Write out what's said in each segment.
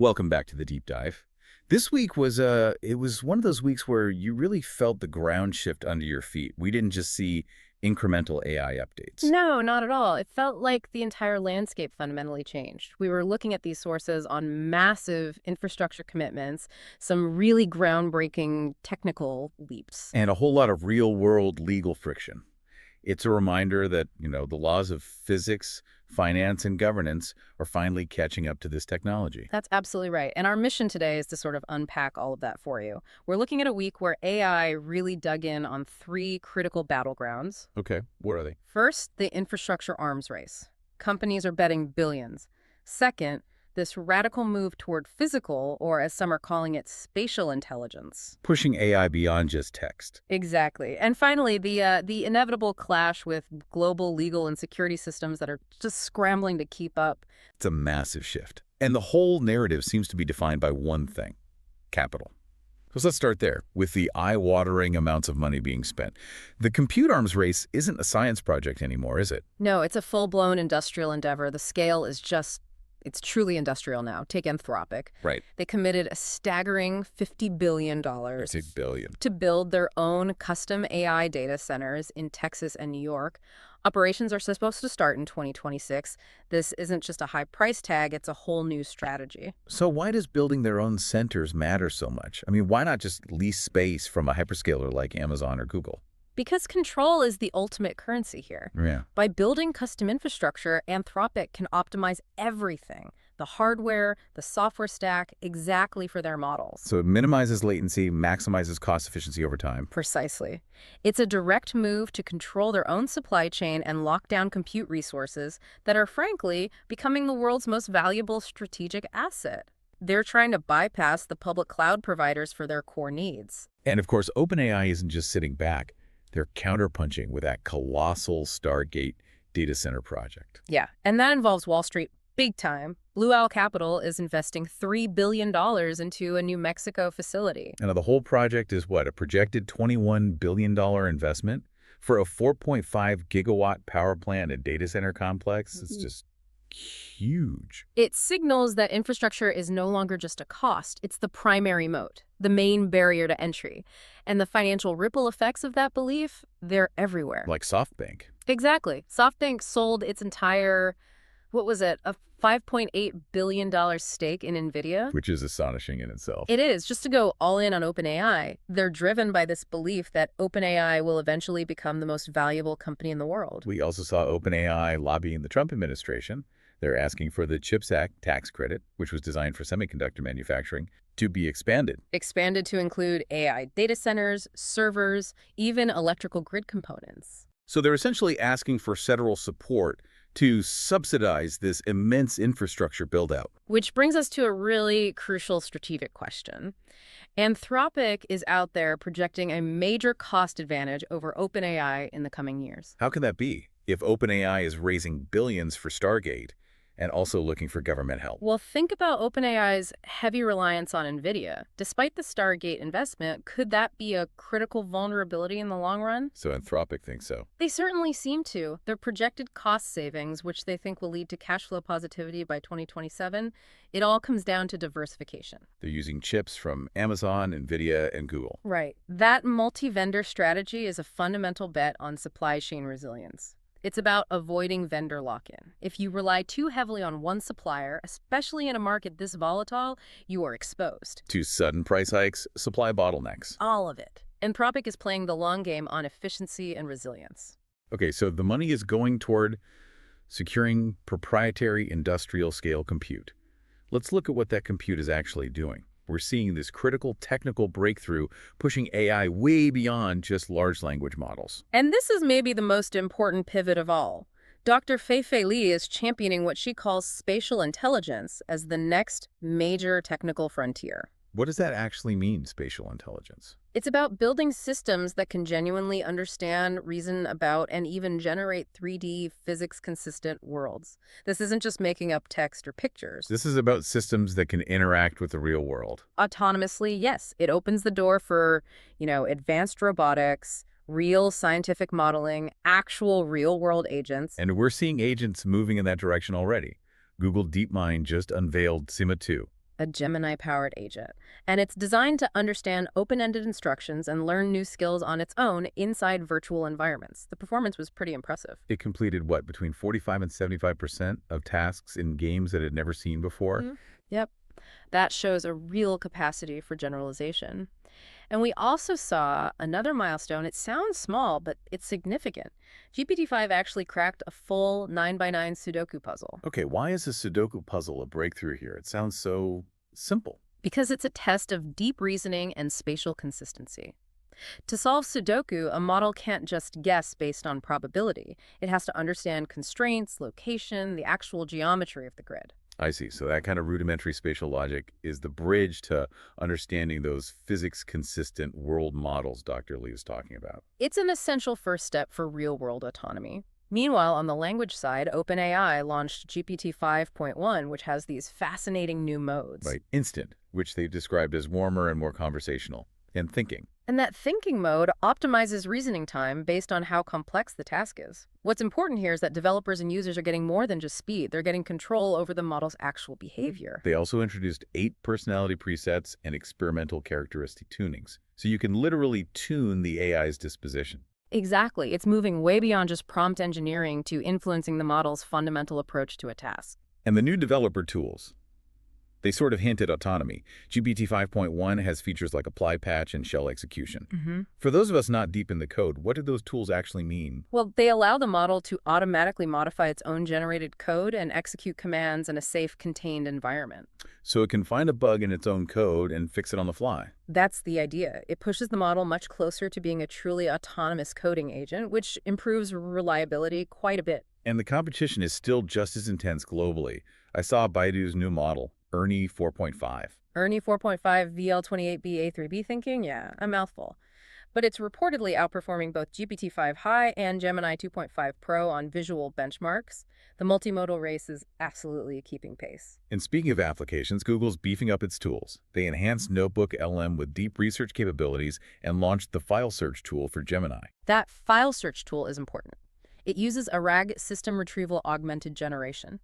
Welcome back to the deep dive. This week was it was one of those weeks where you really felt the ground shift under your feet. We didn't just see incremental AI updates. No, not at all. It felt like the entire landscape fundamentally changed. We were looking at these sources on massive infrastructure commitments, some really groundbreaking technical leaps. And a whole lot of real-world legal friction. It's a reminder that, the laws of physics, finance, and governance are finally catching up to this technology. That's absolutely right. And our mission today is to sort of unpack all of that for you. We're looking at a week where AI really dug in on three critical battlegrounds. Okay, what are they? First, the infrastructure arms race. Companies are betting billions. Second, this radical move toward physical, or as some are calling it, spatial intelligence. Pushing AI beyond just text. Exactly. And finally, the inevitable clash with global legal and security systems that are just scrambling to keep up. It's a massive shift. And the whole narrative seems to be defined by one thing: capital. So let's start there, with the eye-watering amounts of money being spent. The compute arms race isn't a science project anymore, is it? No, it's a full-blown industrial endeavor. The scale is just, it's truly industrial now. Take Anthropic. Right. They committed a staggering $50 billion It's $1 billion. to build their own custom AI data centers in Texas and New York. Operations are supposed to start in 2026. This isn't just a high price tag, it's a whole new strategy. So why does building their own centers matter so much? I mean, why not just lease space from a hyperscaler like Amazon or Google? Because control is the ultimate currency here. Yeah. By building custom infrastructure, Anthropic can optimize everything, the hardware, the software stack, exactly for their models. So it minimizes latency, maximizes cost efficiency over time. Precisely. It's a direct move to control their own supply chain and lock down compute resources that are, frankly, becoming the world's most valuable strategic asset. They're trying to bypass the public cloud providers for their core needs. And of course, OpenAI isn't just sitting back. They're counterpunching with that colossal Stargate data center project. Yeah, and that involves Wall Street big time. Blue Owl Capital is investing $3 billion into a New Mexico facility. And the whole project is what, a projected $21 billion investment for a 4.5 gigawatt power plant and data center complex? It's just huge. It signals that infrastructure is no longer just a cost, it's the primary moat, the main barrier to entry. And the financial ripple effects of that belief, they're everywhere. Like SoftBank. Exactly. SoftBank sold its entire, what was it, a $5.8 billion stake in NVIDIA? Which is astonishing in itself. It is, just to go all in on OpenAI. They're driven by this belief that OpenAI will eventually become the most valuable company in the world. We also saw OpenAI lobbying the Trump administration. They're asking for the CHIPS Act tax credit, which was designed for semiconductor manufacturing, to be expanded. Expanded to include AI data centers, servers, even electrical grid components. So they're essentially asking for federal support to subsidize this immense infrastructure build-out. Which brings us to a really crucial strategic question. Anthropic is out there projecting a major cost advantage over OpenAI in the coming years. How can that be if OpenAI is raising billions for Stargate and also looking for government help? Well, think about OpenAI's heavy reliance on NVIDIA. Despite the Stargate investment, could that be a critical vulnerability in the long run? So Anthropic thinks so. They certainly seem to. Their projected cost savings, which they think will lead to cash flow positivity by 2027, it all comes down to diversification. They're using chips from Amazon, NVIDIA, and Google. Right. That multi-vendor strategy is a fundamental bet on supply chain resilience. It's about avoiding vendor lock-in. If you rely too heavily on one supplier, especially in a market this volatile, you are exposed. To sudden price hikes, supply bottlenecks. All of it. Anthropic is playing the long game on efficiency and resilience. Okay, so the money is going toward securing proprietary industrial-scale compute. Let's look at what that compute is actually doing. We're seeing this critical technical breakthrough pushing AI way beyond just large language models. And this is maybe the most important pivot of all. Dr. Fei-Fei is championing what she calls spatial intelligence as the next major technical frontier. What does that actually mean, spatial intelligence? It's about building systems that can genuinely understand, reason about, and even generate 3D physics-consistent worlds. This isn't just making up text or pictures. This is about systems that can interact with the real world. Autonomously, yes. It opens the door for, advanced robotics, real scientific modeling, actual real-world agents. And we're seeing agents moving in that direction already. Google DeepMind just unveiled Sima 2, A Gemini-powered agent. And it's designed to understand open-ended instructions and learn new skills on its own inside virtual environments. The performance was pretty impressive. It completed what, between 45 and 75% of tasks in games that it had never seen before? Yep. That shows a real capacity for generalization. And we also saw another milestone. It sounds small, but it's significant. GPT-5 actually cracked a full 9 by 9 Sudoku puzzle. Okay, why is a Sudoku puzzle a breakthrough here? It sounds so simple. Because it's a test of deep reasoning and spatial consistency. To solve Sudoku, a model can't just guess based on probability. It has to understand constraints, location, the actual geometry of the grid. I see. So that kind of rudimentary spatial logic is the bridge to understanding those physics-consistent world models Dr. Lee is talking about. It's an essential first step for real-world autonomy. Meanwhile, on the language side, OpenAI launched GPT 5.1, which has these fascinating new modes. Right. Instant, which they've described as warmer and more conversational, and thinking. And that thinking mode optimizes reasoning time based on how complex the task is. What's important here is that developers and users are getting more than just speed. They're getting control over the model's actual behavior. They also introduced 8 personality presets and experimental characteristic tunings. So you can literally tune the AI's disposition. Exactly. It's moving way beyond just prompt engineering to influencing the model's fundamental approach to a task. And the new developer tools, they sort of hint at autonomy. GPT 5.1 has features like apply patch and shell execution. For those of us not deep in the code, what do those tools actually mean? Well, they allow the model to automatically modify its own generated code and execute commands in a safe, contained environment. So it can find a bug in its own code and fix it on the fly. That's the idea. It pushes the model much closer to being a truly autonomous coding agent, which improves reliability quite a bit. And the competition is still just as intense globally. I saw Baidu's new model, Ernie 4.5. Ernie 4.5 VL28B A3B thinking? Yeah, a mouthful. But it's reportedly outperforming both GPT-5 High and Gemini 2.5 Pro on visual benchmarks. The multimodal race is absolutely keeping pace. And speaking of applications, Google's beefing up its tools. They enhanced Notebook LM with deep research capabilities and launched the file search tool for Gemini. That file search tool is important. It uses a RAG system retrieval augmented generation.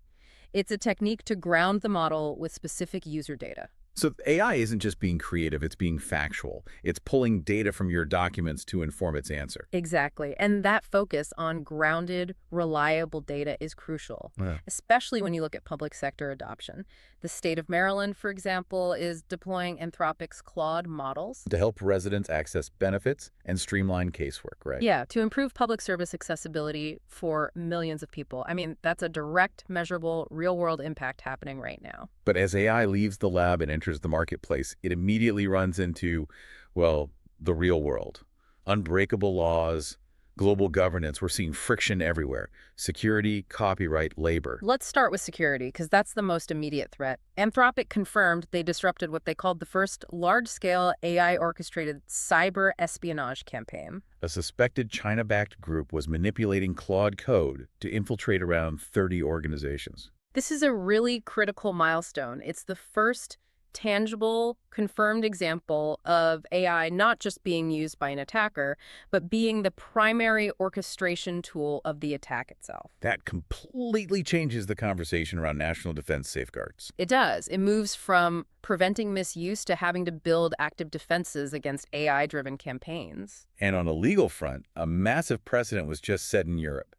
It's a technique to ground the model with specific user data. So AI isn't just being creative, it's being factual. It's pulling data from your documents to inform its answer. Exactly. And that focus on grounded, reliable data is crucial, especially when you look at public sector adoption. The state of Maryland, for example, is deploying Anthropic's Claude models To help residents access benefits and streamline casework, right? Yeah, to improve public service accessibility for millions of people. I mean, that's a direct, measurable, real-world impact happening right now. But as AI leaves the lab and enters the marketplace, it immediately runs into, well, the real world. Unbreakable laws, global governance. We're seeing friction everywhere. Security, copyright, labor. Let's start with security, because that's the most immediate threat. Anthropic confirmed they disrupted what they called the first large-scale AI-orchestrated cyber espionage campaign. A suspected China-backed group was manipulating Claude code to infiltrate around 30 organizations. This is a really critical milestone. It's the first tangible, confirmed example of AI not just being used by an attacker, but being the primary orchestration tool of the attack itself. That completely changes the conversation around national defense safeguards. It does. It moves from preventing misuse to having to build active defenses against AI-driven campaigns. And on a legal front, a massive precedent was just set in Europe.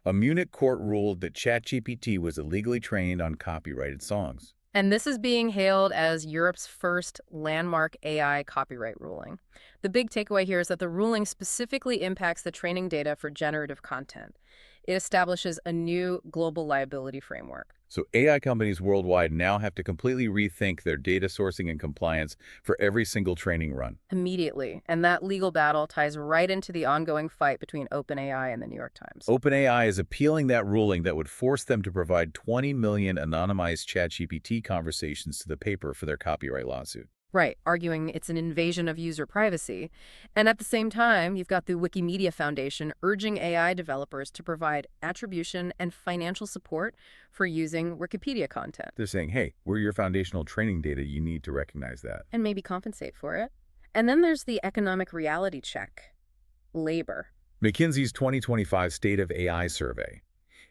A Munich court ruled that ChatGPT was illegally trained on copyrighted songs. And this is being hailed as Europe's first landmark AI copyright ruling. The big takeaway here is that the ruling specifically impacts the training data for generative content. It establishes a new global liability framework. So AI companies worldwide now have to completely rethink their data sourcing and compliance for every single training run. Immediately. And that legal battle ties right into the ongoing fight between OpenAI and the New York Times. OpenAI is appealing that ruling that would force them to provide 20 million anonymized ChatGPT conversations to the paper for their copyright lawsuit. Right, arguing it's an invasion of user privacy. And at the same time, you've got the Wikimedia Foundation urging AI developers to provide attribution and financial support for using Wikipedia content. They're saying, hey, we're your foundational training data. You need to recognize that. And maybe compensate for it. And then there's the economic reality check. Labor. McKinsey's 2025 State of AI survey.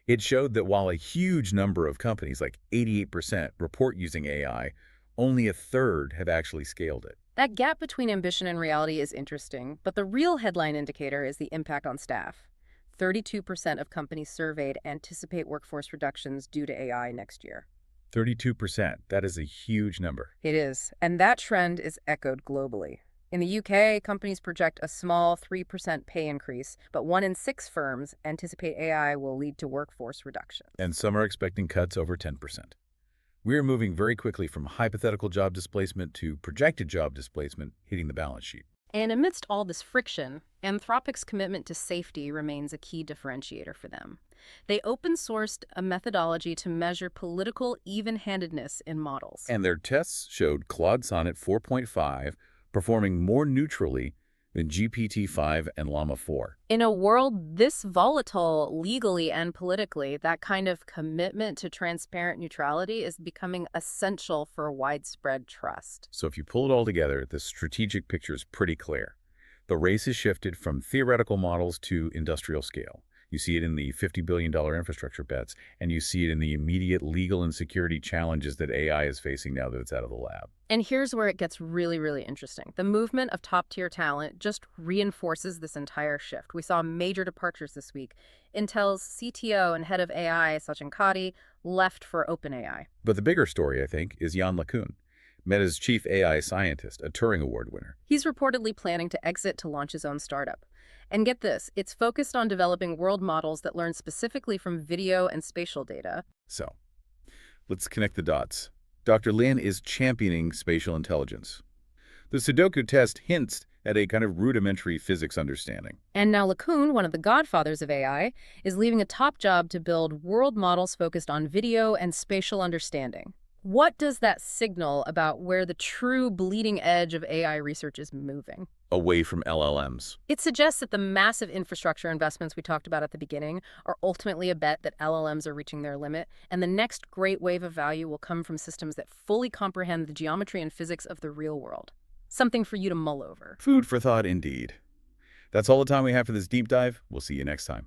It showed that while a huge number of companies, like 88%, report using AI, Only a third have actually scaled it. That gap between ambition and reality is interesting, but the real headline indicator is the impact on staff. 32% of companies surveyed anticipate workforce reductions due to AI next year. 32%. That is a huge number. It is, and that trend is echoed globally. In the UK, companies project a small 3% pay increase, but 1 in 6 firms anticipate AI will lead to workforce reductions. And some are expecting cuts over 10%. We are moving very quickly from hypothetical job displacement to projected job displacement hitting the balance sheet. And amidst all this friction, Anthropic's commitment to safety remains a key differentiator for them. They open-sourced a methodology to measure political even-handedness in models. And their tests showed Claude Sonnet 4.5 performing more neutrally than GPT-5 and Llama 4. In a world this volatile legally and politically, that kind of commitment to transparent neutrality is becoming essential for widespread trust. So if you pull it all together, the strategic picture is pretty clear. The race has shifted from theoretical models to industrial scale. You see it in the $50 billion infrastructure bets, and you see it in the immediate legal and security challenges that AI is facing now that it's out of the lab. And here's where it gets really, really interesting. The movement of top-tier talent just reinforces this entire shift. We saw major departures this week. Intel's CTO and head of AI, Sachin Katti, left for OpenAI. But the bigger story, I think, is Yann LeCun, Meta's chief AI scientist, a Turing Award winner. He's reportedly planning to exit to launch his own startup. And get this, it's focused on developing world models that learn specifically from video and spatial data. So, let's connect the dots. Dr. Lin is championing spatial intelligence. The Sudoku test hints at a kind of rudimentary physics understanding. And now LeCun, one of the godfathers of AI, is leaving a top job to build world models focused on video and spatial understanding. What does that signal about where the true bleeding edge of AI research is moving? Away from LLMs. It suggests that the massive infrastructure investments we talked about at the beginning are ultimately a bet that LLMs are reaching their limit, and the next great wave of value will come from systems that fully comprehend the geometry and physics of the real world. Something for you to mull over. Food for thought indeed. That's all the time we have for this deep dive. We'll see you next time.